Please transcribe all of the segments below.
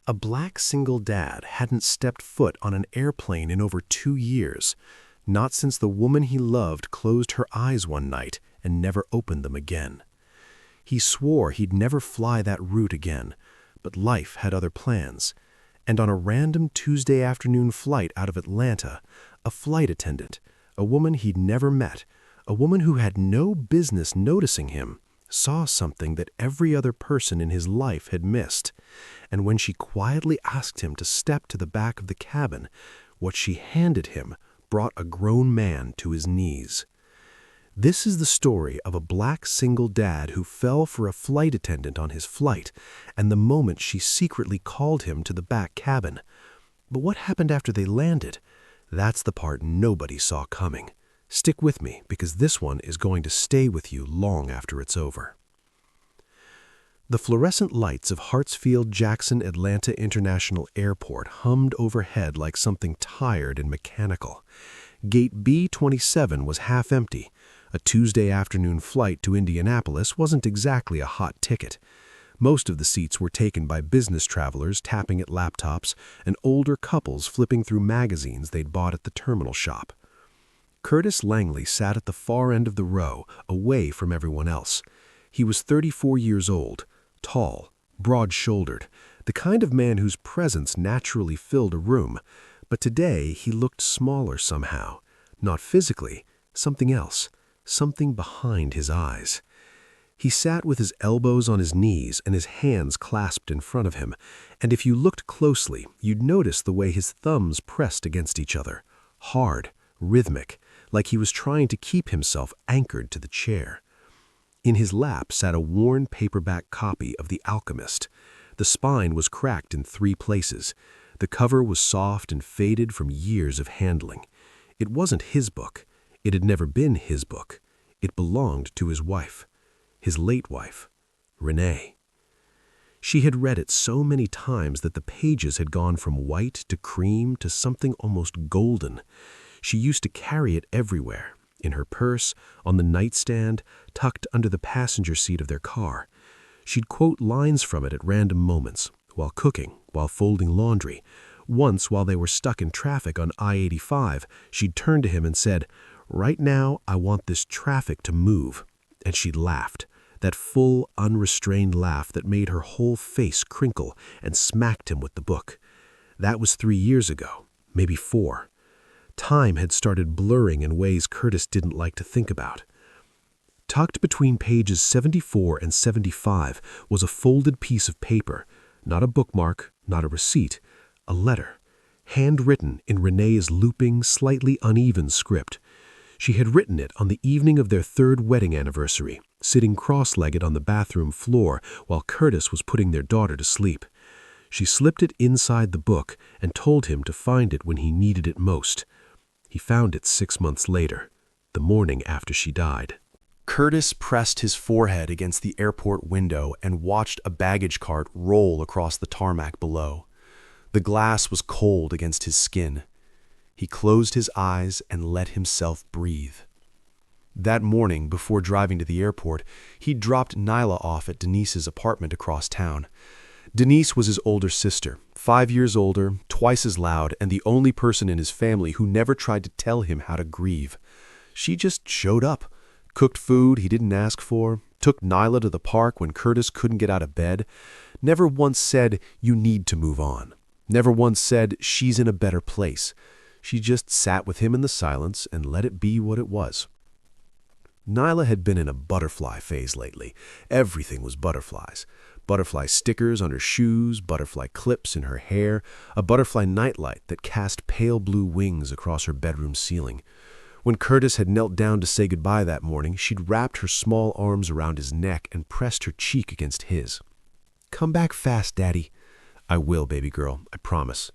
A black single dad hadn't stepped foot on an airplane in over 2 years, not since the woman he loved closed her eyes one night and never opened them again. He swore he'd never fly that route again, but life had other plans, and on a random Tuesday afternoon flight out of Atlanta, a flight attendant, a woman he'd never met, a woman who had no business noticing him, saw something that every other person in his life had missed, and when she quietly asked him to step to the back of the cabin, what she handed him brought a grown man to his knees. This is the story of a black single dad who fell for a flight attendant on his flight, and the moment she secretly called him to the back cabin. But what happened after they landed? That's the part nobody saw coming. Stick with me, because this one is going to stay with you long after it's over. The fluorescent lights of Hartsfield-Jackson Atlanta International Airport hummed overhead like something tired and mechanical. Gate B-27 was half empty. A Tuesday afternoon flight to Indianapolis wasn't exactly a hot ticket. Most of the seats were taken by business travelers tapping at laptops and older couples flipping through magazines they'd bought at the terminal shop. Curtis Langley sat at the far end of the row, away from everyone else. He was 34 years old, tall, broad-shouldered, the kind of man whose presence naturally filled a room, but today he looked smaller somehow. Not physically, something else, something behind his eyes. He sat with his elbows on his knees and his hands clasped in front of him, and if you looked closely, you'd notice the way his thumbs pressed against each other, hard, rhythmic, like he was trying to keep himself anchored to the chair. In his lap sat a worn paperback copy of The Alchemist. The spine was cracked in 3 places. The cover was soft and faded from years of handling. It wasn't his book. It had never been his book. It belonged to his wife, his late wife, Renee. She had read it so many times that the pages had gone from white to cream to something almost golden. She used to carry it everywhere, in her purse, on the nightstand, tucked under the passenger seat of their car. She'd quote lines from it at random moments, while cooking, while folding laundry. Once, while they were stuck in traffic on I-85, she'd turned to him and said, "Right now, I want this traffic to move." And she'd laughed, that full, unrestrained laugh that made her whole face crinkle, and smacked him with the book. That was 3 years ago, maybe 4. Time had started blurring in ways Curtis didn't like to think about. Tucked between pages 74 and 75 was a folded piece of paper, not a bookmark, not a receipt, a letter, handwritten in Renee's looping, slightly uneven script. She had written it on the evening of their 3rd wedding anniversary, sitting cross-legged on the bathroom floor while Curtis was putting their daughter to sleep. She slipped it inside the book and told him to find it when he needed it most. He found it 6 months later, the morning after she died. Curtis pressed his forehead against the airport window and watched a baggage cart roll across the tarmac below. The glass was cold against his skin. He closed his eyes and let himself breathe. That morning, before driving to the airport, he dropped Nyla off at Denise's apartment across town. Denise was his older sister, 5 years older, twice as loud, and the only person in his family who never tried to tell him how to grieve. She just showed up, cooked food he didn't ask for, took Nyla to the park when Curtis couldn't get out of bed, never once said, "You need to move on," never once said, "She's in a better place." She just sat with him in the silence and let it be what it was. Nyla had been in a butterfly phase lately. Everything was butterflies. Butterfly stickers on her shoes, butterfly clips in her hair, a butterfly nightlight that cast pale blue wings across her bedroom ceiling. When Curtis had knelt down to say goodbye that morning, she'd wrapped her small arms around his neck and pressed her cheek against his. "Come back fast, Daddy." "I will, baby girl, I promise."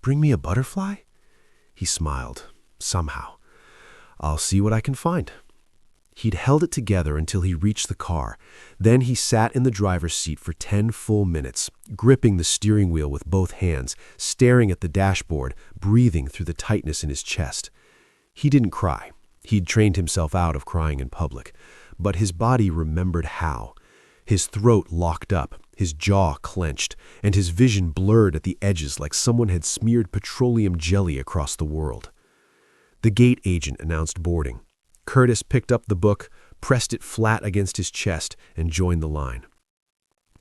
"Bring me a butterfly?" He smiled, somehow. "I'll see what I can find." He'd held it together until he reached the car. Then he sat in the driver's seat for 10 full minutes, gripping the steering wheel with both hands, staring at the dashboard, breathing through the tightness in his chest. He didn't cry. He'd trained himself out of crying in public. But his body remembered how. His throat locked up, His jaw clenched, and his vision blurred at the edges like someone had smeared petroleum jelly across the world. The gate agent announced boarding. Curtis picked up the book, pressed it flat against his chest, and joined the line.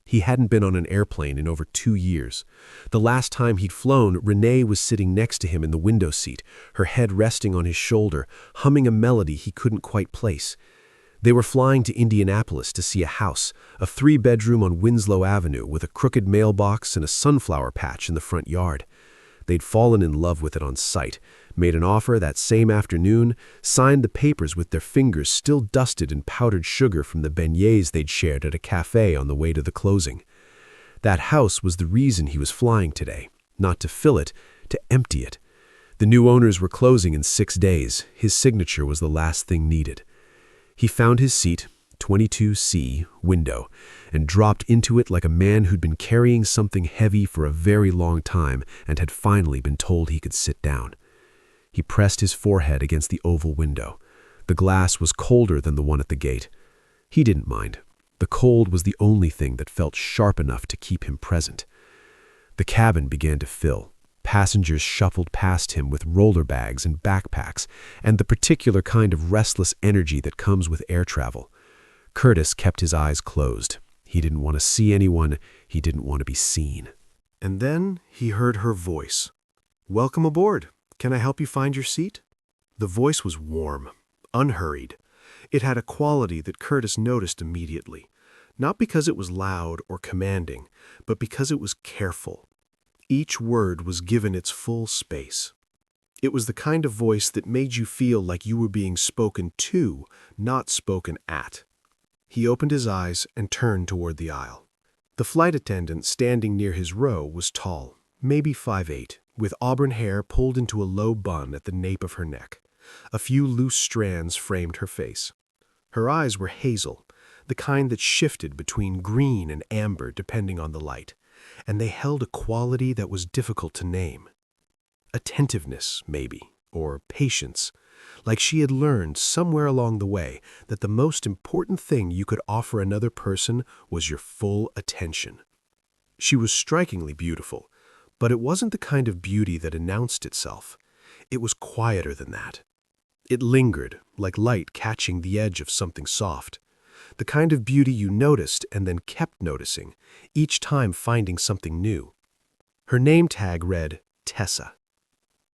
He hadn't been on an airplane in over 2 years. The last time he'd flown, Renee was sitting next to him in the window seat, her head resting on his shoulder, humming a melody he couldn't quite place. They were flying to Indianapolis to see a house, a 3-bedroom on Winslow Avenue with a crooked mailbox and a sunflower patch in the front yard. They'd fallen in love with it on sight, made an offer that same afternoon, signed the papers with their fingers still dusted in powdered sugar from the beignets they'd shared at a cafe on the way to the closing. That house was the reason he was flying today, not to fill it, to empty it. The new owners were closing in 6 days. His signature was the last thing needed. He found his seat, 22C, window, and dropped into it like a man who'd been carrying something heavy for a very long time and had finally been told he could sit down. He pressed his forehead against the oval window. The glass was colder than the one at the gate. He didn't mind. The cold was the only thing that felt sharp enough to keep him present. The cabin began to fill. Passengers shuffled past him with roller bags and backpacks, and the particular kind of restless energy that comes with air travel. Curtis kept his eyes closed. He didn't want to see anyone. He didn't want to be seen. And then he heard her voice. "Welcome aboard. Can I help you find your seat?" The voice was warm, unhurried. It had a quality that Curtis noticed immediately, not because it was loud or commanding, but because it was careful. Each word was given its full space. It was the kind of voice that made you feel like you were being spoken to, not spoken at. He opened his eyes and turned toward the aisle. The flight attendant standing near his row was tall, maybe 5'8", with auburn hair pulled into a low bun at the nape of her neck. A few loose strands framed her face. Her eyes were hazel, the kind that shifted between green and amber depending on the light, and they held a quality that was difficult to name. Attentiveness, maybe, or patience, like she had learned somewhere along the way that the most important thing you could offer another person was your full attention. She was strikingly beautiful, but it wasn't the kind of beauty that announced itself. It was quieter than that. It lingered, like light catching the edge of something soft. The kind of beauty you noticed and then kept noticing, each time finding something new. Her name tag read Tessa.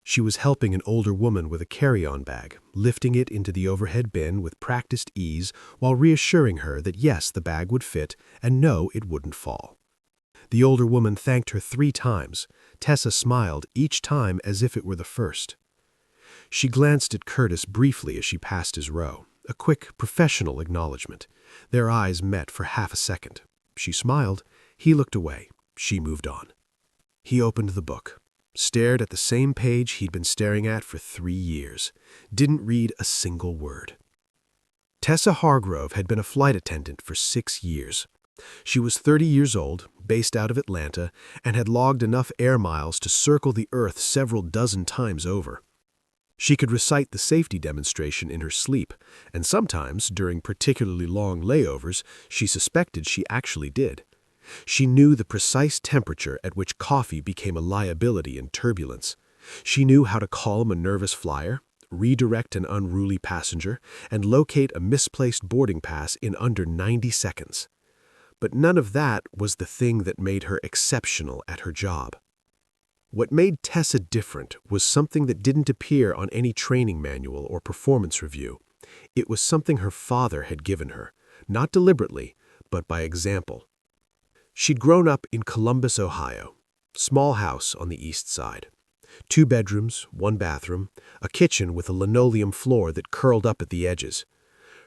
She was helping an older woman with a carry-on bag, lifting it into the overhead bin with practiced ease while reassuring her that yes, the bag would fit, and no, it wouldn't fall. The older woman thanked her 3 times. Tessa smiled each time as if it were the first. She glanced at Curtis briefly as she passed his row, a quick, professional acknowledgement. Their eyes met for half a second. She smiled. He looked away. She moved on. He opened the book, stared at the same page he'd been staring at for 3 years, didn't read a single word. Tessa Hargrove had been a flight attendant for 6 years. She was 30 years old, based out of Atlanta, and had logged enough air miles to circle the Earth several dozen times over. She could recite the safety demonstration in her sleep, and sometimes, during particularly long layovers, she suspected she actually did. She knew the precise temperature at which coffee became a liability in turbulence. She knew how to calm a nervous flyer, redirect an unruly passenger, and locate a misplaced boarding pass in under 90 seconds. But none of that was the thing that made her exceptional at her job. What made Tessa different was something that didn't appear on any training manual or performance review. It was something her father had given her, not deliberately, but by example. She'd grown up in Columbus, Ohio, small house on the east side. 2 bedrooms, 1 bathroom, a kitchen with a linoleum floor that curled up at the edges.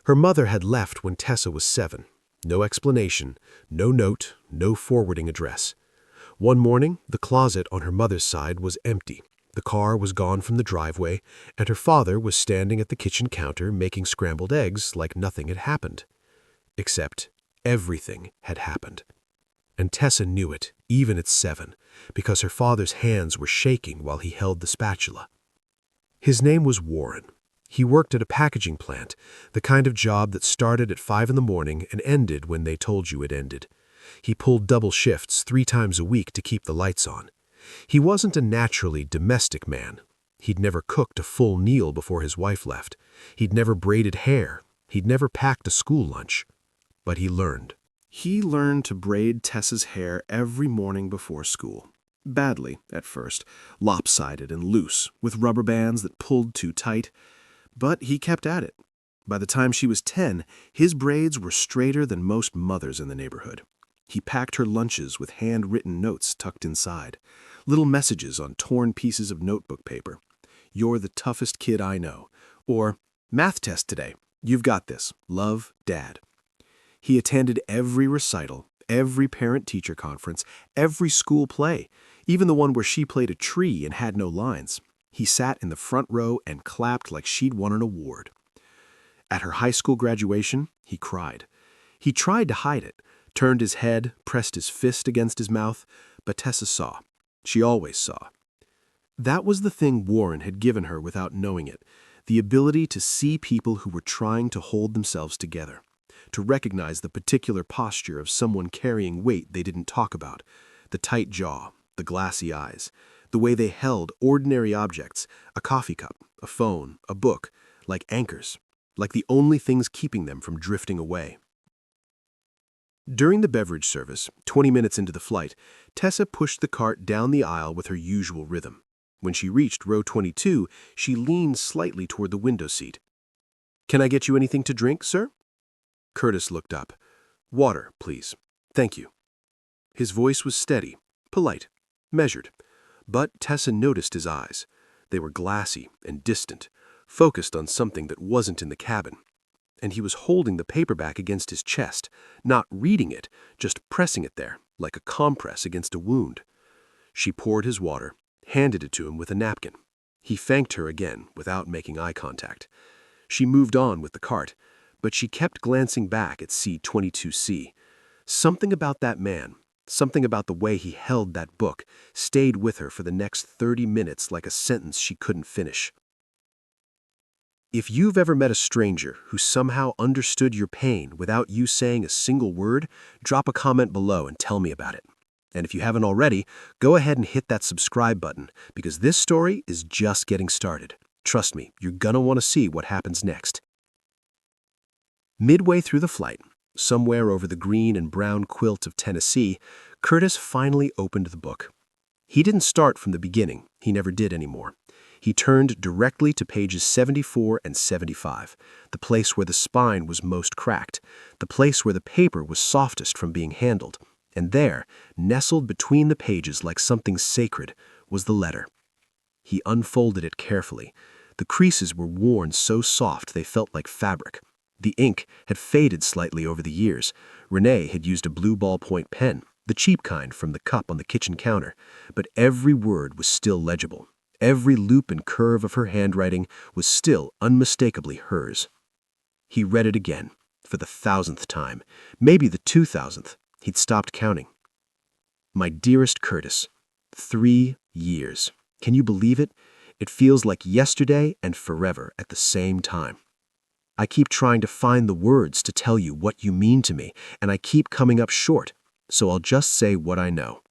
Her mother had left when Tessa was 7. No explanation, no note, no forwarding address. One morning, the closet on her mother's side was empty. The car was gone from the driveway, and her father was standing at the kitchen counter making scrambled eggs like nothing had happened. Except everything had happened. And Tessa knew it, even at 7, because her father's hands were shaking while he held the spatula. His name was Warren. He worked at a packaging plant, the kind of job that started at 5 in the morning and ended when they told you it ended. He pulled double shifts 3 times a week to keep the lights on. He wasn't a naturally domestic man. He'd never cooked a full meal before his wife left. He'd never braided hair. He'd never packed a school lunch. But he learned. He learned to braid Tessa's hair every morning before school. Badly, at first, lopsided and loose, with rubber bands that pulled too tight. But he kept at it. By the time she was 10, his braids were straighter than most mothers in the neighborhood. He packed her lunches with handwritten notes tucked inside, little messages on torn pieces of notebook paper. "You're the toughest kid I know," or "Math test today. You've got this. Love, Dad." He attended every recital, every parent-teacher conference, every school play, even the one where she played a tree and had no lines. He sat in the front row and clapped like she'd won an award. At her high school graduation, he cried. He tried to hide it, turned his head, pressed his fist against his mouth, but Tessa saw. She always saw. That was the thing Warren had given her without knowing it, the ability to see people who were trying to hold themselves together, to recognize the particular posture of someone carrying weight they didn't talk about, the tight jaw, the glassy eyes, the way they held ordinary objects, a coffee cup, a phone, a book, like anchors, like the only things keeping them from drifting away. During the beverage service, 20 minutes into the flight, Tessa pushed the cart down the aisle with her usual rhythm. When she reached row 22, she leaned slightly toward the window seat. "Can I get you anything to drink, sir?" Curtis looked up. "Water, please. Thank you." His voice was steady, polite, measured. But Tessa noticed his eyes. They were glassy and distant, focused on something that wasn't in the cabin. And he was holding the paperback against his chest, not reading it, just pressing it there, like a compress against a wound. She poured his water, handed it to him with a napkin. He thanked her again, without making eye contact. She moved on with the cart, but she kept glancing back at C-22C. Something about that man, something about the way he held that book, stayed with her for the next 30 minutes like a sentence she couldn't finish. If you've ever met a stranger who somehow understood your pain without you saying a single word, drop a comment below and tell me about it. And if you haven't already, go ahead and hit that subscribe button, because this story is just getting started. Trust me, you're gonna want to see what happens next. Midway through the flight, somewhere over the green and brown quilt of Tennessee, Curtis finally opened the book. He didn't start from the beginning. He never did anymore. He turned directly to pages 74 and 75, the place where the spine was most cracked, the place where the paper was softest from being handled, and there, nestled between the pages like something sacred, was the letter. He unfolded it carefully. The creases were worn so soft they felt like fabric. The ink had faded slightly over the years. Renee had used a blue ballpoint pen, the cheap kind from the cup on the kitchen counter, but every word was still legible. Every loop and curve of her handwriting was still unmistakably hers. He read it again, for the 1,000th time, maybe the 2,000th. He'd stopped counting. "My dearest Curtis, 3 years. Can you believe it? It feels like yesterday and forever at the same time. I keep trying to find the words to tell you what you mean to me, and I keep coming up short, so I'll just say what I know.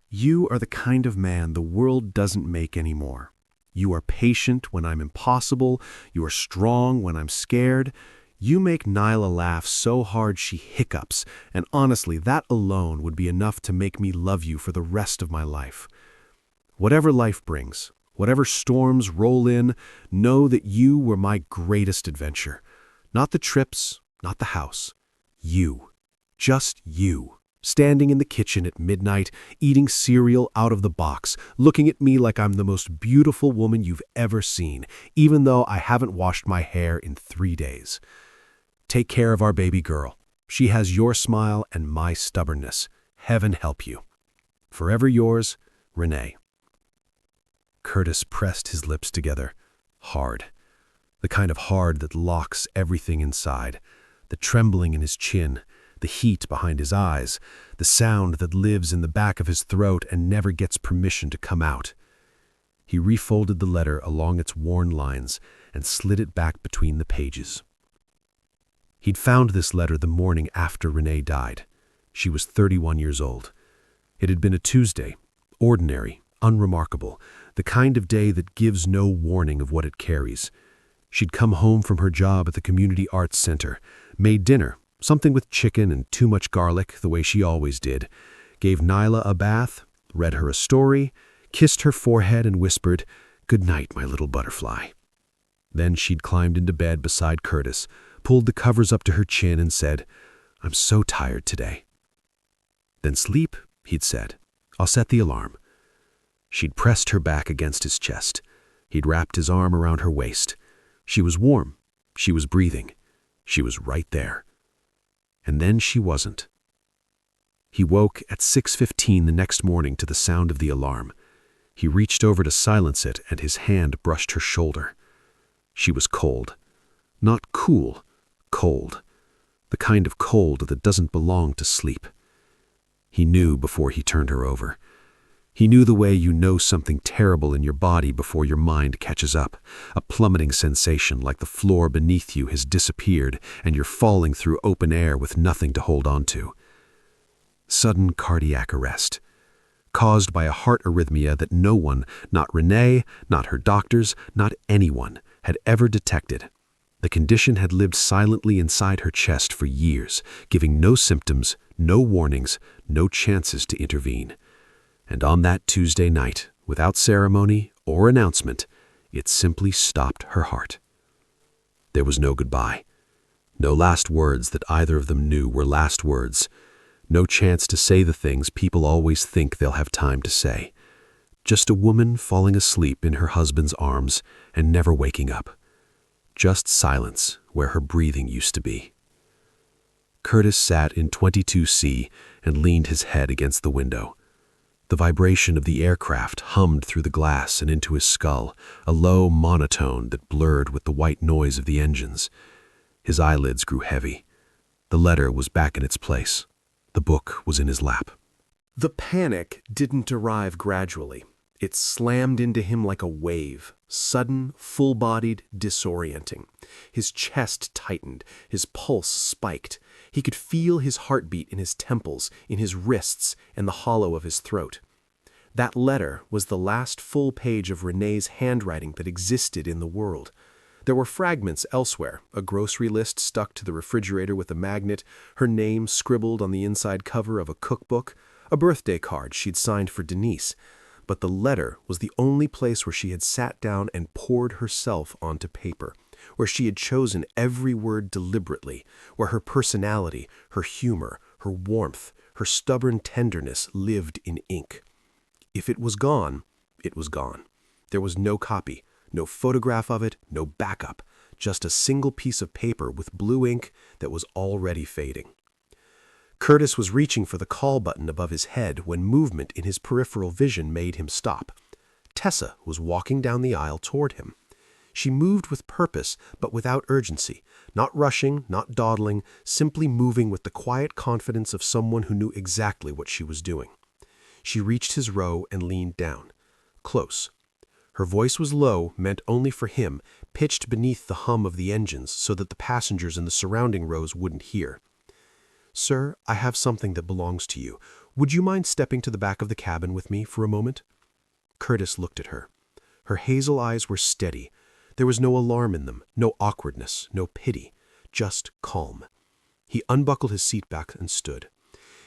You are the kind of man the world doesn't make anymore. You are patient when I'm impossible. You are strong when I'm scared. You make Nyla laugh so hard she hiccups, and honestly, that alone would be enough to make me love you for the rest of my life. Whatever life brings, whatever storms roll in, know that you were my greatest adventure. Not the trips, not the house. You. Just you. Standing in the kitchen at midnight, eating cereal out of the box, looking at me like I'm the most beautiful woman you've ever seen, even though I haven't washed my hair in 3 days. Take care of our baby girl. She has your smile and my stubbornness. Heaven help you. Forever yours, Renee." Curtis pressed his lips together, hard. The kind of hard that locks everything inside, the trembling in his chin, the heat behind his eyes, the sound that lives in the back of his throat and never gets permission to come out. He refolded the letter along its worn lines and slid it back between the pages. He'd found this letter the morning after Renee died. She was 31 years old. It had been a Tuesday, ordinary, unremarkable, the kind of day that gives no warning of what it carries. She'd come home from her job at the Community Arts Center, made dinner, something with chicken and too much garlic, the way she always did, gave Nyla a bath, read her a story, kissed her forehead and whispered, "Good night, my little butterfly." Then she'd climbed into bed beside Curtis, pulled the covers up to her chin and said, "I'm so tired today." "Then sleep," he'd said. "I'll set the alarm." She'd pressed her back against his chest. He'd wrapped his arm around her waist. She was warm. She was breathing. She was right there. And then she wasn't. He woke at 6:15 the next morning to the sound of the alarm. He reached over to silence it, and his hand brushed her shoulder. She was cold. Not cool, cold. The kind of cold that doesn't belong to sleep. He knew before he turned her over. He knew the way you know something terrible in your body before your mind catches up, a plummeting sensation like the floor beneath you has disappeared and you're falling through open air with nothing to hold on to. Sudden cardiac arrest, caused by a heart arrhythmia that no one, not Renee, not her doctors, not anyone, had ever detected. The condition had lived silently inside her chest for years, giving no symptoms, no warnings, no chances to intervene. And on that Tuesday night, without ceremony or announcement, it simply stopped her heart. There was no goodbye. No last words that either of them knew were last words. No chance to say the things people always think they'll have time to say. Just a woman falling asleep in her husband's arms and never waking up. Just silence where her breathing used to be. Curtis sat in 22C and leaned his head against the window. The vibration of the aircraft hummed through the glass and into his skull, a low monotone that blurred with the white noise of the engines. His eyelids grew heavy. The letter was back in its place. The book was in his lap. The panic didn't arrive gradually. It slammed into him like a wave, sudden, full-bodied, disorienting. His chest tightened, his pulse spiked. He could feel his heartbeat in his temples, in his wrists, and the hollow of his throat. That letter was the last full page of Renee's handwriting that existed in the world. There were fragments elsewhere, a grocery list stuck to the refrigerator with a magnet, her name scribbled on the inside cover of a cookbook, a birthday card she'd signed for Denise. But the letter was the only place where she had sat down and poured herself onto paper, where she had chosen every word deliberately, where her personality, her humor, her warmth, her stubborn tenderness lived in ink. If it was gone, it was gone. There was no copy, no photograph of it, no backup, just a single piece of paper with blue ink that was already fading. Curtis was reaching for the call button above his head when movement in his peripheral vision made him stop. Tessa was walking down the aisle toward him. She moved with purpose, but without urgency, not rushing, not dawdling, simply moving with the quiet confidence of someone who knew exactly what she was doing. She reached his row and leaned down, close. Her voice was low, meant only for him, pitched beneath the hum of the engines so that the passengers in the surrounding rows wouldn't hear. "Sir, I have something that belongs to you. Would you mind stepping to the back of the cabin with me for a moment?" Curtis looked at her. Her hazel eyes were steady. There was no alarm in them, no awkwardness, no pity, just calm. He unbuckled his seatbelt and stood.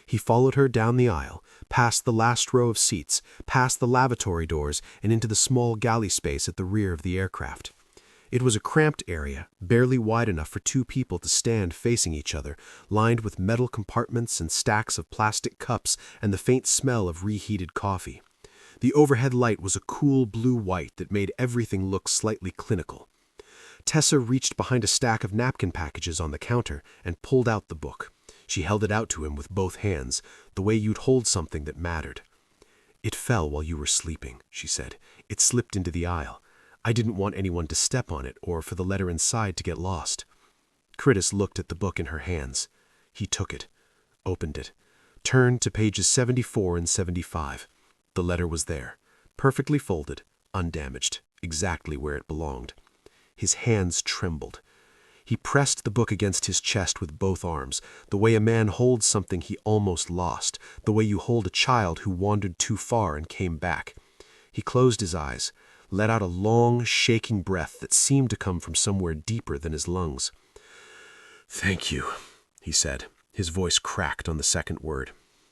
He followed her down the aisle, past the last row of seats, past the lavatory doors, and into the small galley space at the rear of the aircraft. It was a cramped area, barely wide enough for two people to stand facing each other, lined with metal compartments and stacks of plastic cups and the faint smell of reheated coffee. The overhead light was a cool blue-white that made everything look slightly clinical. Tessa reached behind a stack of napkin packages on the counter and pulled out the book. She held it out to him with both hands, the way you'd hold something that mattered. "It fell while you were sleeping," she said. "It slipped into the aisle. I didn't want anyone to step on it or for the letter inside to get lost." Curtis looked at the book in her hands. He took it, opened it, turned to pages 74 and 75. The letter was there, perfectly folded, undamaged, exactly where it belonged. His hands trembled. He pressed the book against his chest with both arms, the way a man holds something he almost lost, the way you hold a child who wandered too far and came back. He closed his eyes, let out a long, shaking breath that seemed to come from somewhere deeper than his lungs. "Thank you," he said. His voice cracked on the second word.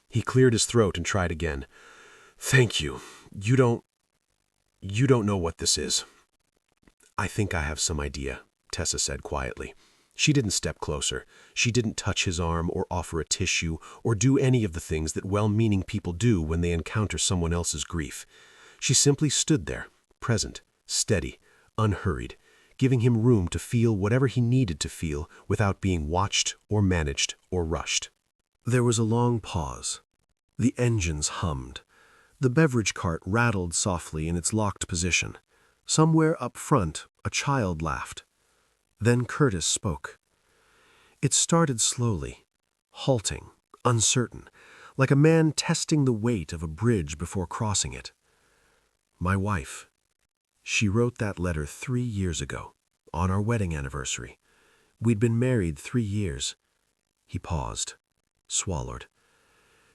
He cleared his throat and tried again. "Thank you. You don't know what this is." "I think I have some idea," Tessa said quietly. She didn't step closer. She didn't touch his arm or offer a tissue or do any of the things that well-meaning people do when they encounter someone else's grief. She simply stood there, present, steady, unhurried, giving him room to feel whatever he needed to feel without being watched or managed or rushed. There was a long pause. The engines hummed. The beverage cart rattled softly in its locked position. Somewhere up front, a child laughed. Then Curtis spoke. It started slowly, halting, uncertain, like a man testing the weight of a bridge before crossing it. "My wife. She wrote that letter 3 years ago, on our wedding anniversary. We'd been married 3 years. He paused, swallowed.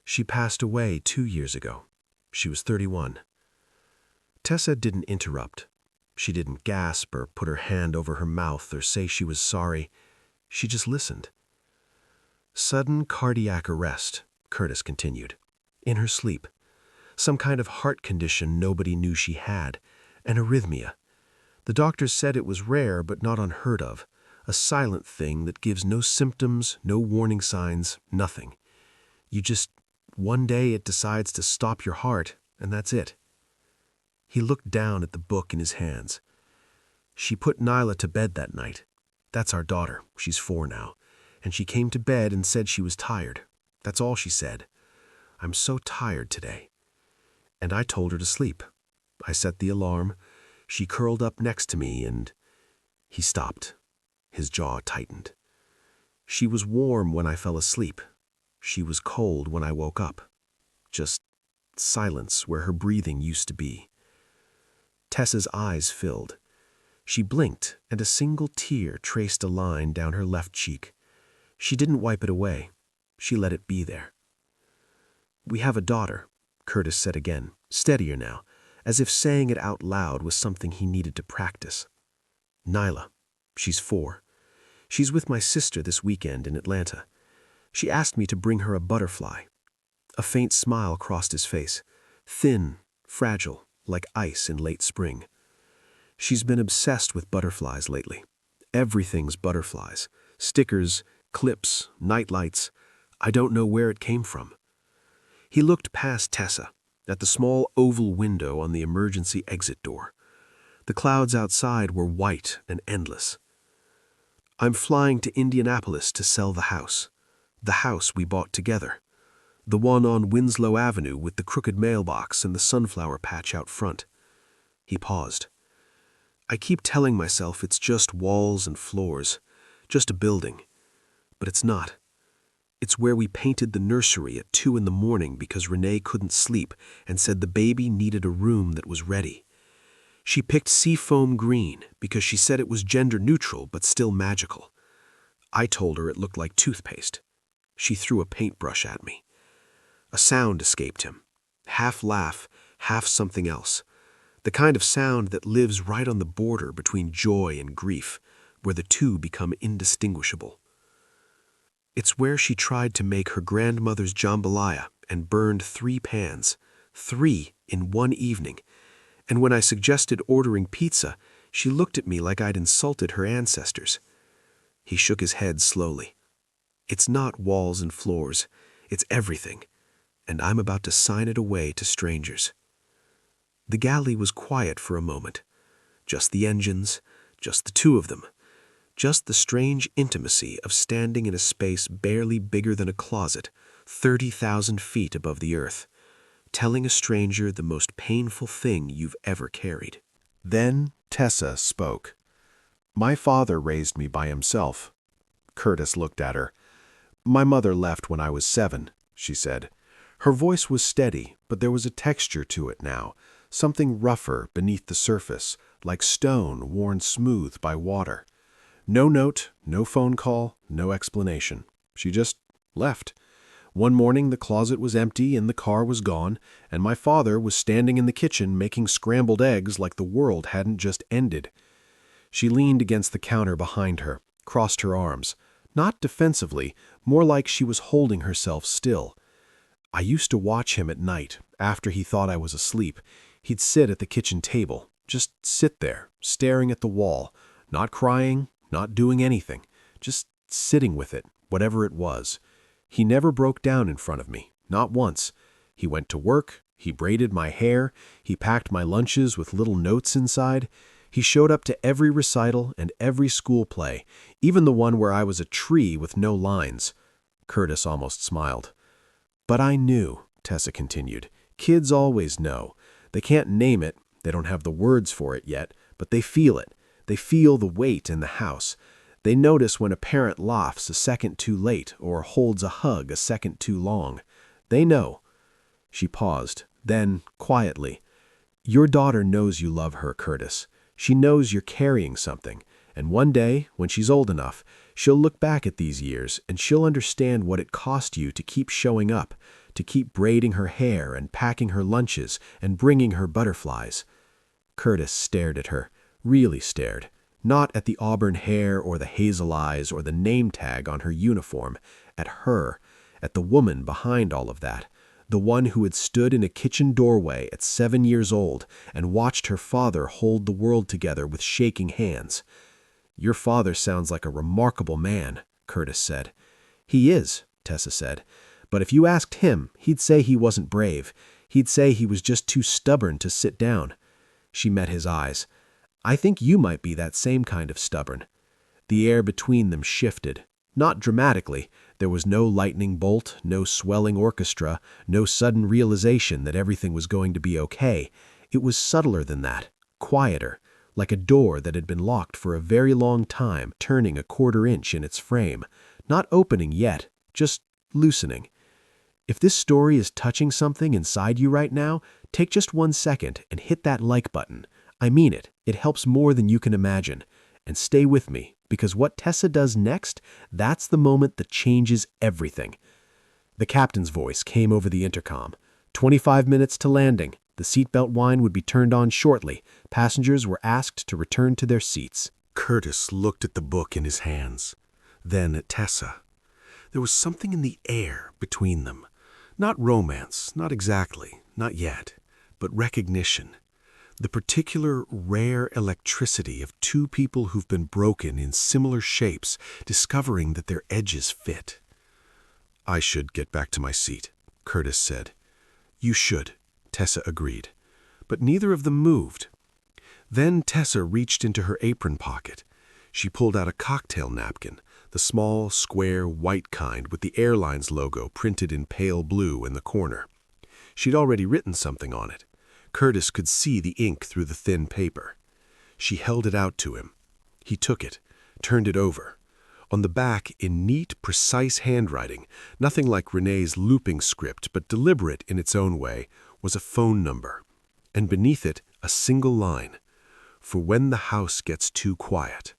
She passed away 2 years ago. She was 31. Tessa didn't interrupt. She didn't gasp or put her hand over her mouth or say she was sorry. She just listened. Sudden cardiac arrest, Curtis continued. In her sleep. Some kind of heart condition nobody knew she had. An arrhythmia. The doctors said it was rare but not unheard of. A silent thing that gives no symptoms, no warning signs, nothing. One day it decides to stop your heart, and that's it." He looked down at the book in his hands. "She put Nyla to bed that night. That's our daughter. She's 4 now. And she came to bed and said she was tired. That's all she said. I'm so tired today. And I told her to sleep. I set the alarm. She curled up next to me and—" He stopped. His jaw tightened. "She was warm when I fell asleep. She was cold when I woke up. Just silence where her breathing used to be." Tessa's eyes filled. She blinked, and a single tear traced a line down her left cheek. She didn't wipe it away. She let it be there. "We have a daughter," Curtis said again, steadier now, as if saying it out loud was something he needed to practice. "Nyla. She's 4. She's with my sister this weekend in Atlanta. She asked me to bring her a butterfly." A faint smile crossed his face, thin, fragile, like ice in late spring. "She's been obsessed with butterflies lately. Everything's butterflies. Stickers, clips, nightlights. I don't know where it came from." He looked past Tessa, at the small oval window on the emergency exit door. The clouds outside were white and endless. "I'm flying to Indianapolis to sell the house. The house we bought together. The one on Winslow Avenue with the crooked mailbox and the sunflower patch out front." He paused. "I keep telling myself it's just walls and floors, just a building. But it's not. It's where we painted the nursery at 2 in the morning because Renee couldn't sleep and said the baby needed a room that was ready. She picked seafoam green because she said it was gender neutral but still magical. I told her it looked like toothpaste. She threw a paintbrush at me. A sound escaped him. Half laugh, half something else. The kind of sound that lives right on the border between joy and grief, where the two become indistinguishable. It's where she tried to make her grandmother's jambalaya and burned 3 pans. 3 in one evening. And when I suggested ordering pizza, she looked at me like I'd insulted her ancestors." He shook his head slowly. "It's not walls and floors. It's everything. And I'm about to sign it away to strangers." The galley was quiet for a moment. Just the engines, just the 2 of them. Just the strange intimacy of standing in a space barely bigger than a closet, 30,000 feet above the earth, telling a stranger the most painful thing you've ever carried. Then Tessa spoke. "My father raised me by himself." Curtis looked at her. "My mother left when I was 7, she said. Her voice was steady, but there was a texture to it now, something rougher beneath the surface, like stone worn smooth by water. No note, no phone call, no explanation. She just left. One morning the closet was empty and the car was gone, and my father was standing in the kitchen making scrambled eggs like the world hadn't just ended. She leaned against the counter behind her, crossed her arms. Not defensively, more like she was holding herself still. I used to watch him at night, after he thought I was asleep. He'd sit at the kitchen table, just sit there, staring at the wall, not crying, not doing anything, just sitting with it, whatever it was. He never broke down in front of me, not once. He went to work, he braided my hair, he packed my lunches with little notes inside. He showed up to every recital and every school play, even the one where I was a tree with no lines. Curtis almost smiled. But I knew, Tessa continued. Kids always know. They can't name it, they don't have the words for it yet, but they feel it. They feel the weight in the house. They notice when a parent laughs a second too late or holds a hug a second too long. They know. She paused, then, quietly, "Your daughter knows you love her, Curtis. She knows you're carrying something, and one day, when she's old enough, she'll look back at these years and she'll understand what it cost you to keep showing up, to keep braiding her hair and packing her lunches and bringing her butterflies." Curtis stared at her, really stared, not at the auburn hair or the hazel eyes or the name tag on her uniform, at her, at the woman behind all of that, the one who had stood in a kitchen doorway at 7 years old and watched her father hold the world together with shaking hands. "Your father sounds like a remarkable man," Curtis said. "He is," Tessa said. "But if you asked him, he'd say he wasn't brave. He'd say he was just too stubborn to sit down." She met his eyes. "I think you might be that same kind of stubborn." The air between them shifted. Not dramatically. There was no lightning bolt, no swelling orchestra, no sudden realization that everything was going to be okay. It was subtler than that, quieter, like a door that had been locked for a very long time, turning a quarter inch in its frame. Not opening yet, just loosening. If this story is touching something inside you right now, take just 1 second and hit that like button. I mean it. It helps more than you can imagine. And stay with me, because what Tessa does next, that's the moment that changes everything. The captain's voice came over the intercom. 25 minutes to landing. The seatbelt whine would be turned on shortly. Passengers were asked to return to their seats. Curtis looked at the book in his hands, then at Tessa. There was something in the air between them. Not romance, not exactly, not yet, but recognition. The particular rare electricity of two people who've been broken in similar shapes, discovering that their edges fit. "I should get back to my seat," Curtis said. "You should," Tessa agreed. But neither of them moved. Then Tessa reached into her apron pocket. She pulled out a cocktail napkin, the small, square, white kind with the airline's logo printed in pale blue in the corner. She'd already written something on it. Curtis could see the ink through the thin paper. She held it out to him. He took it, turned it over. On the back, in neat, precise handwriting, nothing like Renee's looping script, but deliberate in its own way, was a phone number. And beneath it, a single line, "For when the house gets too quiet."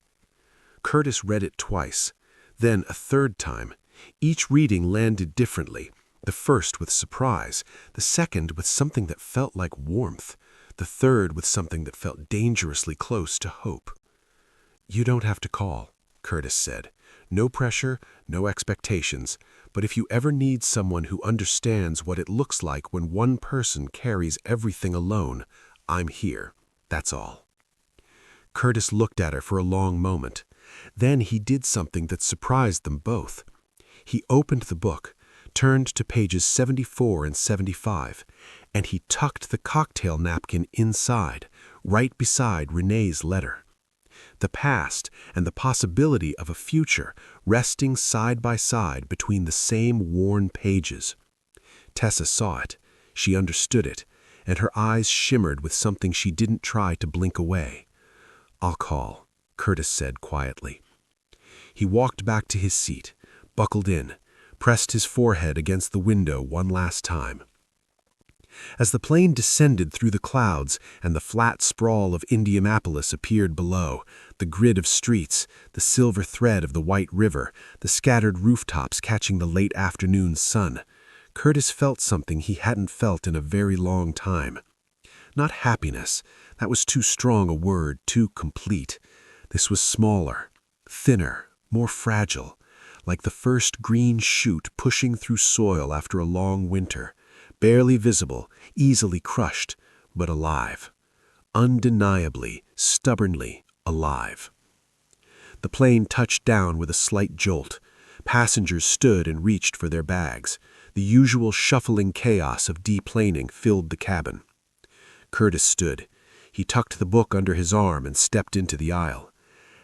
Curtis read it twice, then a third time. Each reading landed differently. The first with surprise, the second with something that felt like warmth, the third with something that felt dangerously close to hope. "You don't have to call," Curtis said. "No pressure, no expectations, but if you ever need someone who understands what it looks like when one person carries everything alone, I'm here. That's all." Curtis looked at her for a long moment. Then he did something that surprised them both. He opened the book, turned to pages 74 and 75, and he tucked the cocktail napkin inside, right beside Renee's letter. The past and the possibility of a future resting side by side between the same worn pages. Tessa saw it, she understood it, and her eyes shimmered with something she didn't try to blink away. "I'll call," Curtis said quietly. He walked back to his seat, buckled in, pressed his forehead against the window one last time. As the plane descended through the clouds and the flat sprawl of Indianapolis appeared below, the grid of streets, the silver thread of the white river, the scattered rooftops catching the late afternoon sun, Curtis felt something he hadn't felt in a very long time. Not happiness, that was too strong a word, too complete. This was smaller, thinner, more fragile, like the first green shoot pushing through soil after a long winter, barely visible, easily crushed, but alive. Undeniably, stubbornly alive. The plane touched down with a slight jolt. Passengers stood and reached for their bags. The usual shuffling chaos of deplaning filled the cabin. Curtis stood. He tucked the book under his arm and stepped into the aisle.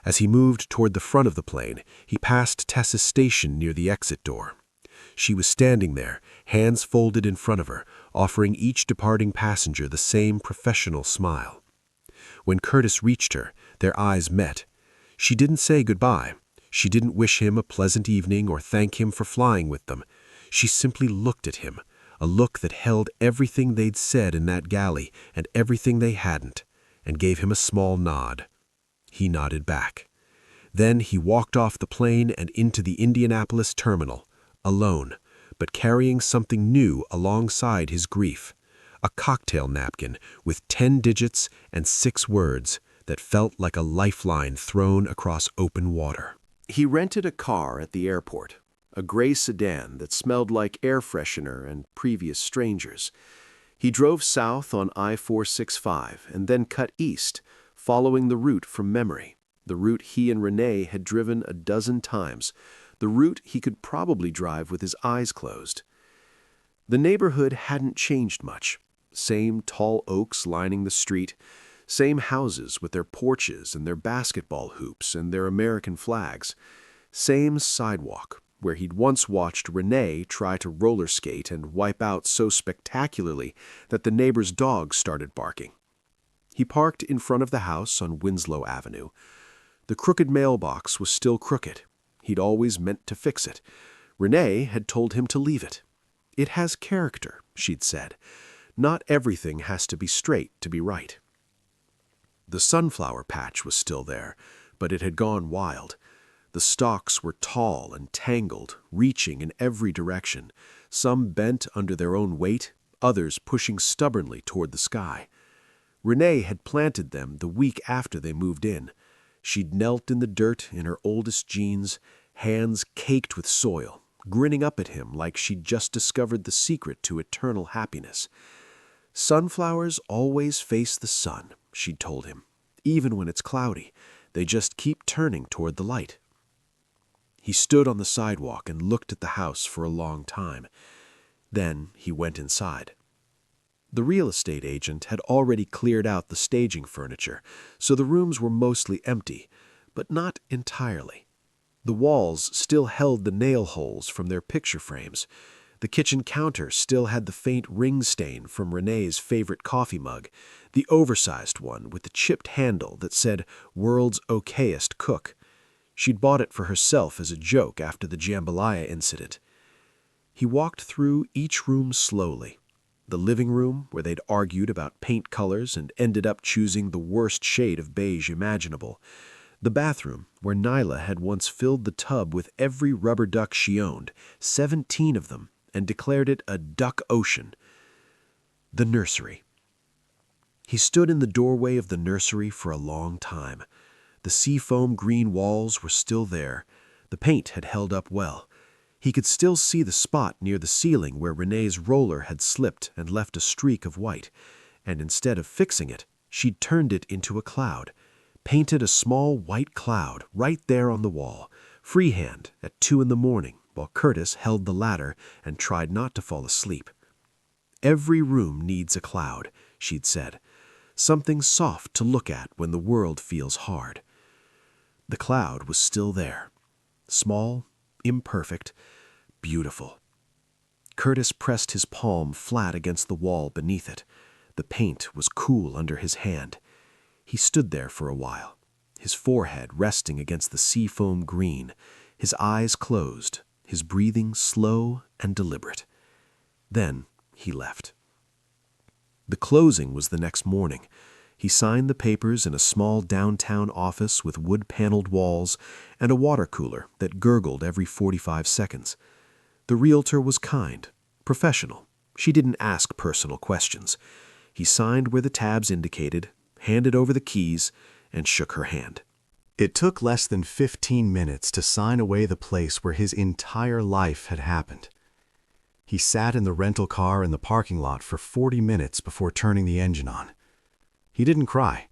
As he moved toward the front of the plane, he passed Tessa's station near the exit door. She was standing there, hands folded in front of her, offering each departing passenger the same professional smile. When Curtis reached her, their eyes met. She didn't say goodbye. She didn't wish him a pleasant evening or thank him for flying with them. She simply looked at him, a look that held everything they'd said in that galley and everything they hadn't, and gave him a small nod. He nodded back. Then he walked off the plane and into the Indianapolis terminal, alone, but carrying something new alongside his grief, a cocktail napkin with 10 digits and 6 words that felt like a lifeline thrown across open water. He rented a car at the airport, a gray sedan that smelled like air freshener and previous strangers. He drove south on I-465 and then cut east, following the route from memory, the route he and Renee had driven a dozen times, the route he could probably drive with his eyes closed. The neighborhood hadn't changed much. Same tall oaks lining the street, same houses with their porches and their basketball hoops and their American flags, same sidewalk where he'd once watched Renee try to roller skate and wipe out so spectacularly that the neighbor's dog started barking. He parked in front of the house on Winslow Avenue. The crooked mailbox was still crooked. He'd always meant to fix it. Renee had told him to leave it. It has character, she'd said. Not everything has to be straight to be right. The sunflower patch was still there, but it had gone wild. The stalks were tall and tangled, reaching in every direction, some bent under their own weight, others pushing stubbornly toward the sky. Renee had planted them the week after they moved in. She'd knelt in the dirt in her oldest jeans, hands caked with soil, grinning up at him like she'd just discovered the secret to eternal happiness. Sunflowers always face the sun, she'd told him. Even when it's cloudy, they just keep turning toward the light. He stood on the sidewalk and looked at the house for a long time. Then he went inside. The real estate agent had already cleared out the staging furniture, so the rooms were mostly empty, but not entirely. The walls still held the nail holes from their picture frames. The kitchen counter still had the faint ring stain from Renee's favorite coffee mug, the oversized one with the chipped handle that said "World's Okayest Cook." She'd bought it for herself as a joke after the jambalaya incident. He walked through each room slowly. The living room, where they'd argued about paint colors and ended up choosing the worst shade of beige imaginable. The bathroom, where Nyla had once filled the tub with every rubber duck she owned, 17 of them, and declared it a duck ocean. The nursery. He stood in the doorway of the nursery for a long time. The seafoam green walls were still there. The paint had held up well. He could still see the spot near the ceiling where Renee's roller had slipped and left a streak of white, and instead of fixing it, she'd turned it into a cloud, painted a small white cloud right there on the wall, freehand at 2 a.m, while Curtis held the ladder and tried not to fall asleep. Every room needs a cloud, she'd said, something soft to look at when the world feels hard. The cloud was still there, small, imperfect, beautiful. Curtis pressed his palm flat against the wall beneath it. The paint was cool under his hand. He stood there for a while, his forehead resting against the seafoam green, his eyes closed, his breathing slow and deliberate. Then he left. The closing was the next morning. He signed the papers in a small downtown office with wood-paneled walls and a water cooler that gurgled every 45 seconds. The realtor was kind, professional. She didn't ask personal questions. He signed where the tabs indicated, handed over the keys, and shook her hand. It took less than 15 minutes to sign away the place where his entire life had happened. He sat in the rental car in the parking lot for 40 minutes before turning the engine on. He didn't cry.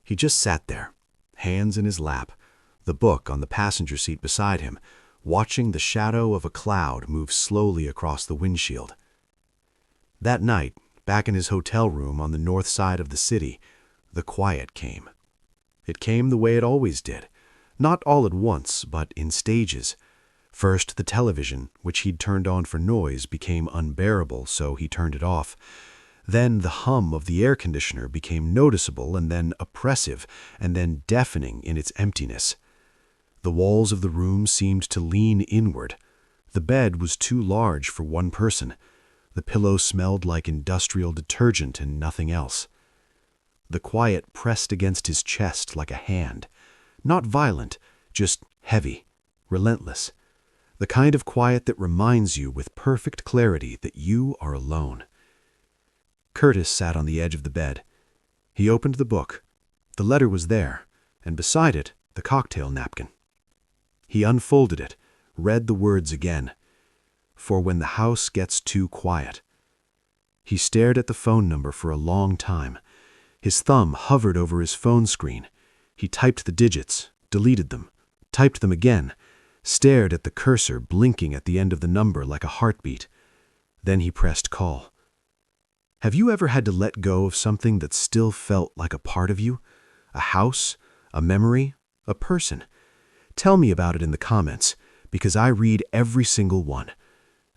He just sat there, hands in his lap, the book on the passenger seat beside him, watching the shadow of a cloud move slowly across the windshield. That night, back in his hotel room on the north side of the city, the quiet came. It came the way it always did, not all at once, but in stages. First, the television, which he'd turned on for noise, became unbearable, so he turned it off. Then the hum of the air conditioner became noticeable and then oppressive and then deafening in its emptiness. The walls of the room seemed to lean inward. The bed was too large for one person. The pillow smelled like industrial detergent and nothing else. The quiet pressed against his chest like a hand. Not violent, just heavy, relentless. The kind of quiet that reminds you with perfect clarity that you are alone. Curtis sat on the edge of the bed. He opened the book. The letter was there, and beside it, the cocktail napkin. He unfolded it, read the words again. For when the house gets too quiet. He stared at the phone number for a long time. His thumb hovered over his phone screen. He typed the digits, deleted them, typed them again, stared at the cursor blinking at the end of the number like a heartbeat. Then he pressed call. Have you ever had to let go of something that still felt like a part of you? A house, a memory, a person? Tell me about it in the comments, because I read every single one.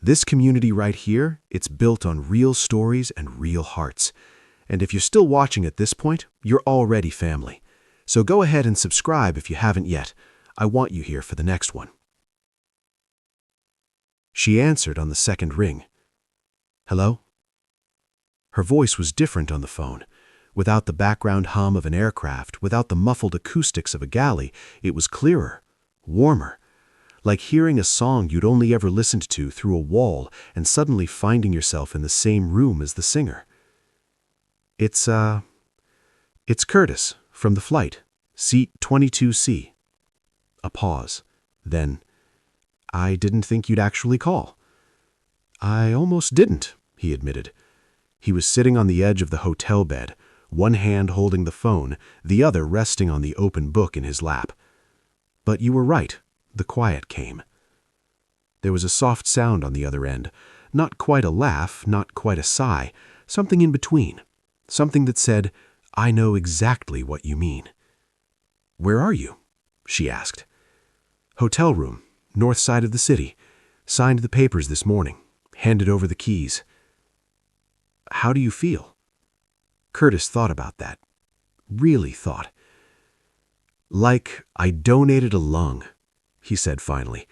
This community right here, it's built on real stories and real hearts. And if you're still watching at this point, you're already family. So go ahead and subscribe if you haven't yet. I want you here for the next one. She answered on the second ring. Hello? Her voice was different on the phone. Without the background hum of an aircraft, without the muffled acoustics of a galley, it was clearer, warmer. Like hearing a song you'd only ever listened to through a wall and suddenly finding yourself in the same room as the singer. It's Curtis, from the flight, seat 22C. A pause. Then, I didn't think you'd actually call. I almost didn't, he admitted. He was sitting on the edge of the hotel bed, one hand holding the phone, the other resting on the open book in his lap. But you were right. The quiet came. There was a soft sound on the other end, not quite a laugh, not quite a sigh, something in between, something that said, I know exactly what you mean. Where are you? She asked. Hotel room, north side of the city. Signed the papers this morning, handed over the keys. How do you feel? Curtis thought about that. Really thought. Like I donated a lung, he said finally.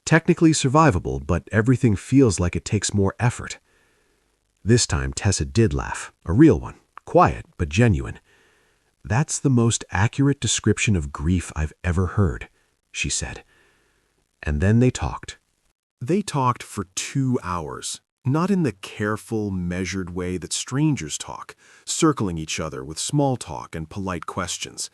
Technically survivable, but everything feels like it takes more effort. This time Tessa did laugh, a real one, quiet but genuine. That's the most accurate description of grief I've ever heard, she said. And then they talked. They talked for 2 hours, not in the careful, measured way that strangers talk, circling each other with small talk and polite questions.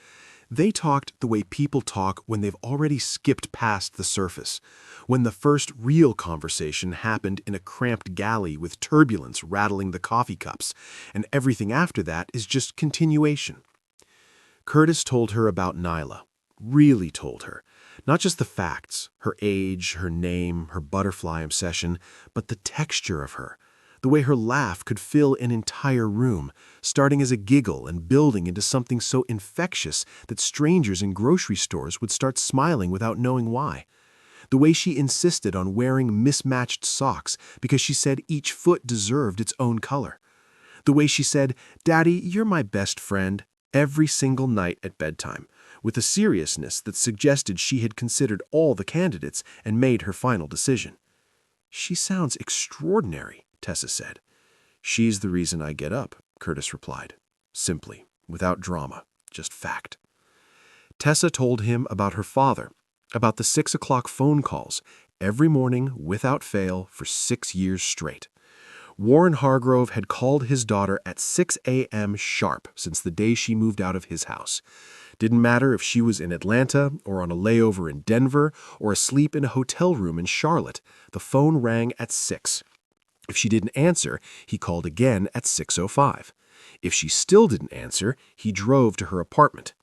They talked the way people talk when they've already skipped past the surface, when the first real conversation happened in a cramped galley with turbulence rattling the coffee cups, and everything after that is just continuation. Curtis told her about Nyla, really told her. Not just the facts, her age, her name, her butterfly obsession, but the texture of her, the way her laugh could fill an entire room, starting as a giggle and building into something so infectious that strangers in grocery stores would start smiling without knowing why. The way she insisted on wearing mismatched socks because she said each foot deserved its own color. The way she said, "Daddy, you're my best friend," every single night at bedtime, with a seriousness that suggested she had considered all the candidates and made her final decision. She sounds extraordinary, Tessa said. She's the reason I get up, Curtis replied. Simply, without drama, just fact. Tessa told him about her father, about the 6 o'clock phone calls, every morning without fail for 6 years straight. Warren Hargrove had called his daughter at 6 a.m. sharp since the day she moved out of his house. Didn't matter if she was in Atlanta or on a layover in Denver or asleep in a hotel room in Charlotte, the phone rang at 6. If she didn't answer, he called again at 6:05. If she still didn't answer, he drove to her apartment.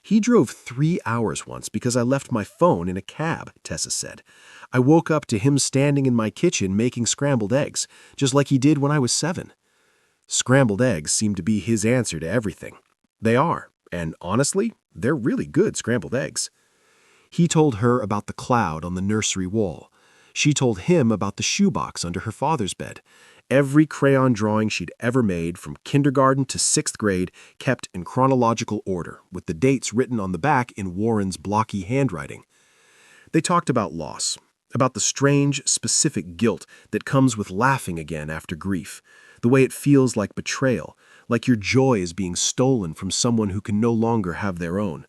He drove 3 hours once because I left my phone in a cab, Tessa said. I woke up to him standing in my kitchen making scrambled eggs, just like he did when I was 7. Scrambled eggs seem to be his answer to everything. They are, and honestly, they're really good scrambled eggs. He told her about the cloud on the nursery wall. She told him about the shoebox under her father's bed. Every crayon drawing she'd ever made from kindergarten to 6th grade kept in chronological order, with the dates written on the back in Warren's blocky handwriting. They talked about loss, about the strange, specific guilt that comes with laughing again after grief, the way it feels like betrayal, like your joy is being stolen from someone who can no longer have their own,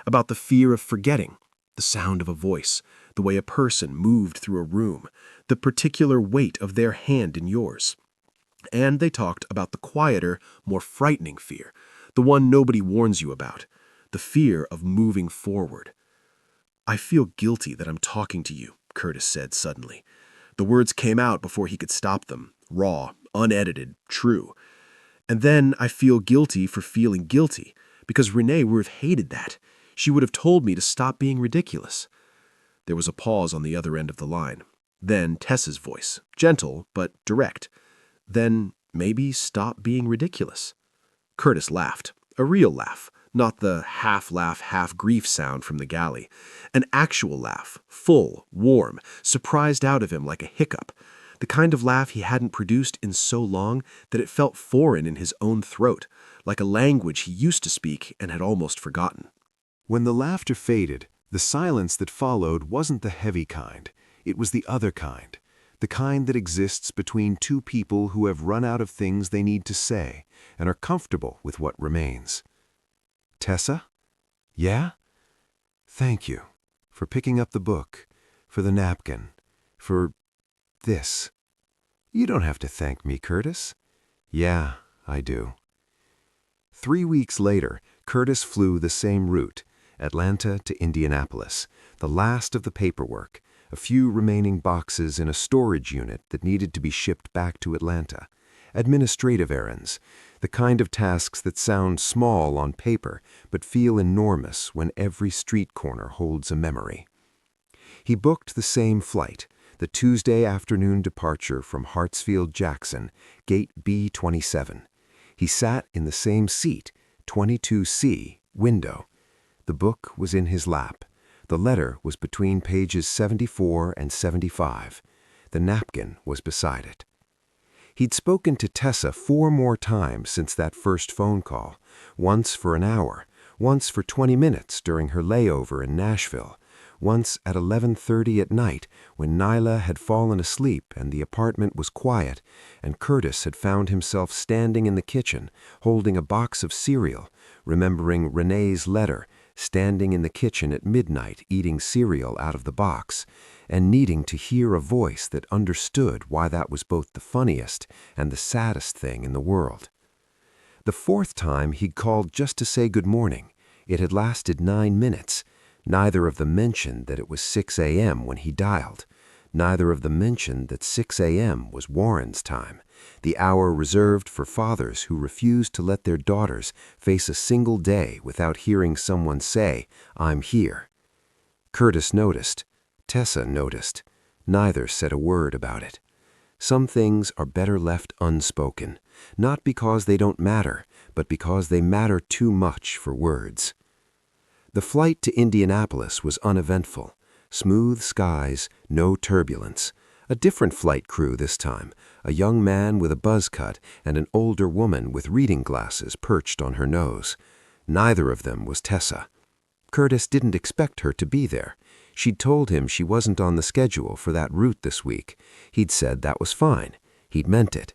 about the fear of forgetting, the sound of a voice, the way a person moved through a room, the particular weight of their hand in yours. And they talked about the quieter, more frightening fear, the one nobody warns you about, the fear of moving forward. I feel guilty that I'm talking to you, Curtis said suddenly. The words came out before he could stop them, raw, unedited, true. And then I feel guilty for feeling guilty, because Renee would have hated that. She would have told me to stop being ridiculous. There was a pause on the other end of the line. Then Tessa's voice, gentle but direct. Then maybe stop being ridiculous. Curtis laughed, a real laugh, not the half-laugh, half-grief sound from the galley. An actual laugh, full, warm, surprised out of him like a hiccup. The kind of laugh he hadn't produced in so long that it felt foreign in his own throat, like a language he used to speak and had almost forgotten. When the laughter faded, the silence that followed wasn't the heavy kind. It was the other kind, the kind that exists between two people who have run out of things they need to say and are comfortable with what remains. Tessa? Yeah? Thank you for picking up the book, for the napkin, for this. You don't have to thank me, Curtis. Yeah, I do. 3 weeks later, Curtis flew the same route, Atlanta to Indianapolis, the last of the paperwork, a few remaining boxes in a storage unit that needed to be shipped back to Atlanta, administrative errands, the kind of tasks that sound small on paper but feel enormous when every street corner holds a memory. He booked the same flight, the Tuesday afternoon departure from Hartsfield-Jackson, gate B27. He sat in the same seat, 22C, window. The book was in his lap. The letter was between pages 74 and 75. The napkin was beside it. He'd spoken to Tessa 4 more times since that first phone call, once for an hour, once for 20 minutes during her layover in Nashville, once at 11:30 at night when Nyla had fallen asleep and the apartment was quiet, and Curtis had found himself standing in the kitchen, holding a box of cereal, remembering Renee's letter, standing in the kitchen at midnight eating cereal out of the box, and needing to hear a voice that understood why that was both the funniest and the saddest thing in the world. The 4th time he'd called just to say good morning. It had lasted 9 minutes. Neither of them mentioned that it was 6 a.m. when he dialed. Neither of them mentioned that 6 a.m. was Warren's time, the hour reserved for fathers who refused to let their daughters face a single day without hearing someone say, "I'm here." Curtis noticed. Tessa noticed. Neither said a word about it. Some things are better left unspoken, not because they don't matter, but because they matter too much for words. The flight to Indianapolis was uneventful. Smooth skies, no turbulence. A different flight crew this time, a young man with a buzz cut and an older woman with reading glasses perched on her nose. Neither of them was Tessa. Curtis didn't expect her to be there. She'd told him she wasn't on the schedule for that route this week. He'd said that was fine. He'd meant it.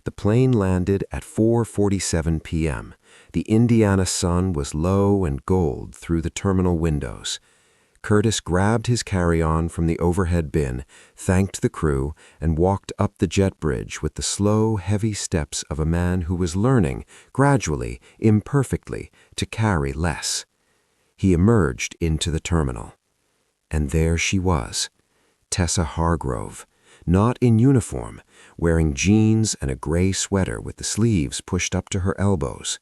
The plane landed at 4:47 p.m. The Indiana sun was low and gold through the terminal windows. Curtis grabbed his carry-on from the overhead bin, thanked the crew, and walked up the jet bridge with the slow, heavy steps of a man who was learning, gradually, imperfectly, to carry less. He emerged into the terminal. And there she was, Tessa Hargrove, not in uniform, wearing jeans and a gray sweater with the sleeves pushed up to her elbows.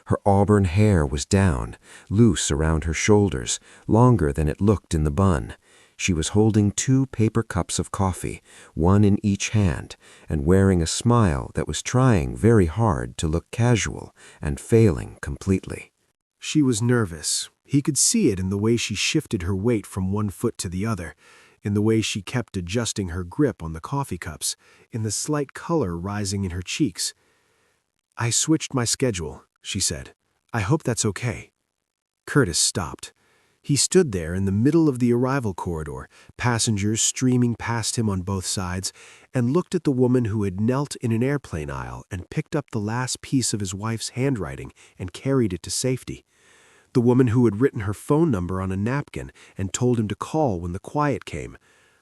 Her auburn hair was down, loose around her shoulders, longer than it looked in the bun. She was holding 2 paper cups of coffee, one in each hand, and wearing a smile that was trying very hard to look casual and failing completely. She was nervous. He could see it in the way she shifted her weight from one foot to the other, in the way she kept adjusting her grip on the coffee cups, in the slight color rising in her cheeks. "I switched my schedule," she said. "I hope that's okay." Curtis stopped. He stood there in the middle of the arrival corridor, passengers streaming past him on both sides, and looked at the woman who had knelt in an airplane aisle and picked up the last piece of his wife's handwriting and carried it to safety. The woman who had written her phone number on a napkin and told him to call when the quiet came.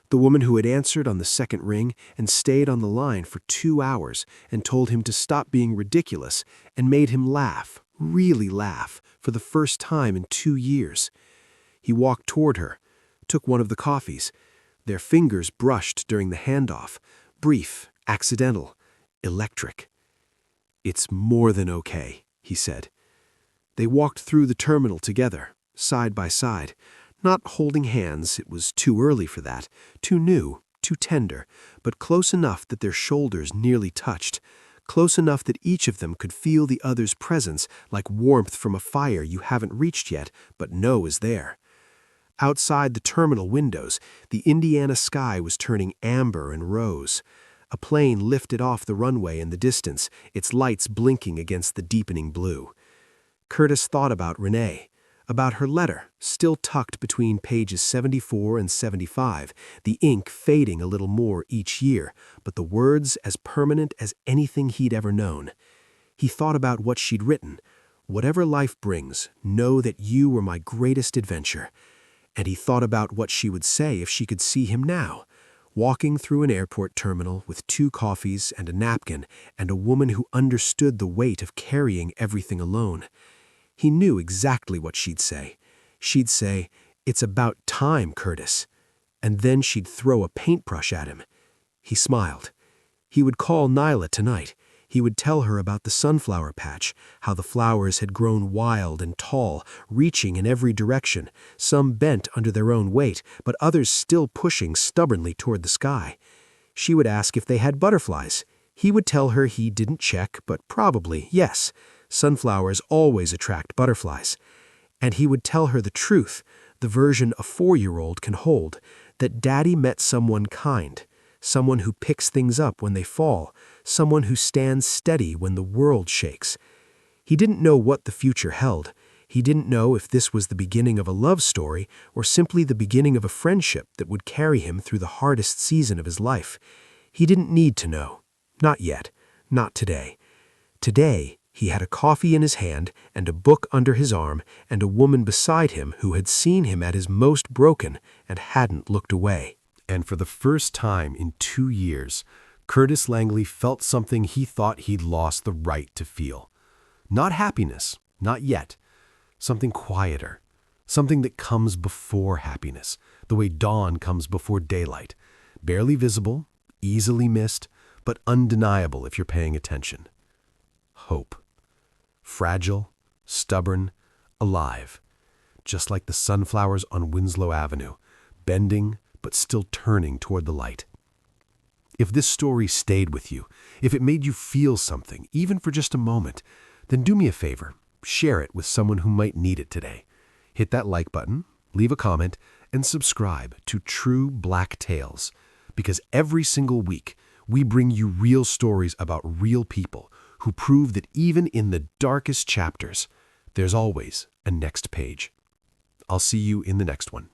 The woman who had answered on the second ring and stayed on the line for 2 hours and told him to stop being ridiculous and made him laugh, really laugh, for the first time in 2 years. He walked toward her, took one of the coffees. Their fingers brushed during the handoff, brief, accidental, electric. "It's more than okay," he said. They walked through the terminal together, side by side, not holding hands, it was too early for that, too new, too tender, but close enough that their shoulders nearly touched, close enough that each of them could feel the other's presence like warmth from a fire you haven't reached yet but know is there. Outside the terminal windows, the Indiana sky was turning amber and rose. A plane lifted off the runway in the distance, its lights blinking against the deepening blue. Curtis thought about Renee, about her letter, still tucked between pages 74 and 75, the ink fading a little more each year, but the words as permanent as anything he'd ever known. He thought about what she'd written, "Whatever life brings, know that you were my greatest adventure." And he thought about what she would say if she could see him now, walking through an airport terminal with 2 coffees and a napkin and a woman who understood the weight of carrying everything alone. He knew exactly what she'd say. She'd say, "It's about time, Curtis." And then she'd throw a paintbrush at him. He smiled. He would call Nyla tonight. He would tell her about the sunflower patch, how the flowers had grown wild and tall, reaching in every direction, some bent under their own weight, but others still pushing stubbornly toward the sky. She would ask if they had butterflies. He would tell her he didn't check, but probably, yes. Sunflowers always attract butterflies. And he would tell her the truth, the version a 4-year-old can hold, that Daddy met someone kind, someone who picks things up when they fall, someone who stands steady when the world shakes. He didn't know what the future held. He didn't know if this was the beginning of a love story or simply the beginning of a friendship that would carry him through the hardest season of his life. He didn't need to know. Not yet. Not today. Today, he had a coffee in his hand and a book under his arm and a woman beside him who had seen him at his most broken and hadn't looked away. And for the first time in 2 years, Curtis Langley felt something he thought he'd lost the right to feel. Not happiness, not yet. Something quieter. Something that comes before happiness, the way dawn comes before daylight. Barely visible, easily missed, but undeniable if you're paying attention. Hope. Fragile, stubborn, alive. Just like the sunflowers on Winslow Avenue, bending but still turning toward the light. If this story stayed with you, if it made you feel something, even for just a moment, then do me a favor, share it with someone who might need it today. Hit that like button, leave a comment, and subscribe to True Black Tales, because every single week we bring you real stories about real people who prove that even in the darkest chapters, there's always a next page. I'll see you in the next one.